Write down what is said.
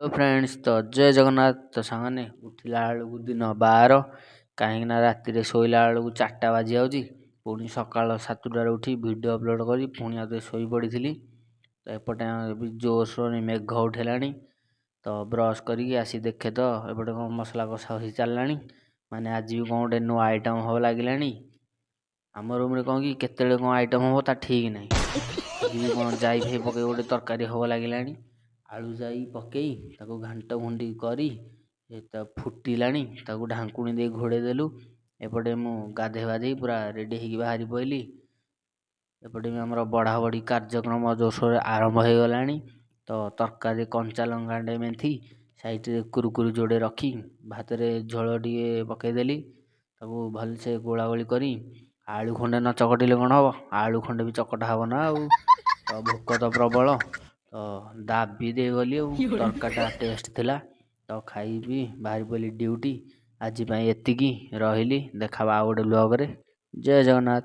तो फ्रेंड्स तो जय जगन्नाथ तो सामने उठिला बेलू दिन 12 कहीं राति शोला बेलू 4टा बाजी जाऊँगी पुणी सकाल 7टार उठी वीडियो अपलोड करी पुणी आते शोई पड़ी तो एपटे भी जोरसोर मेघ उठेला तो ब्रश करी आसी देखे तो एपटे कौन मसला कषा कषि चलला माने आज भी कौन गोटे नुआ आइटम हम लगे आम रूम कौन कि केत कौन आइटम हम ता ठीक ना आज भी कौन जाई फाई पकई गोटे तरकारी हम लगे आलू जाई पकई ताको घांट घुंडी करी फुटिलाणी ताको ढांकुणी दे घोड़े देलु। एपटे मु गाधे बाधे पूरा रेडी होगी बाहरी पइली। एपटे भी आमर बढ़ा बढ़ी कार्यक्रम जोरसोर आरंभ हो गला। तो तरकारी कंचा लंगाटे मेथी साइड कुरकुरी जोड़े रखी भात झोल टे पकईदेली ताको भलसे गोला गोली करी आलू खंडे न चकटिले कौन हम आलू खंडे भी चकटा हम ना तो भोक तो प्रबल तो दाबी दे गली तरकारीटा टेस्ट थिला तो खाई पी बाहरी पड़ी ड्यूटी आज एतिकी रही देखा आ गोटे ब्लॉग रे। जय जगन्नाथ।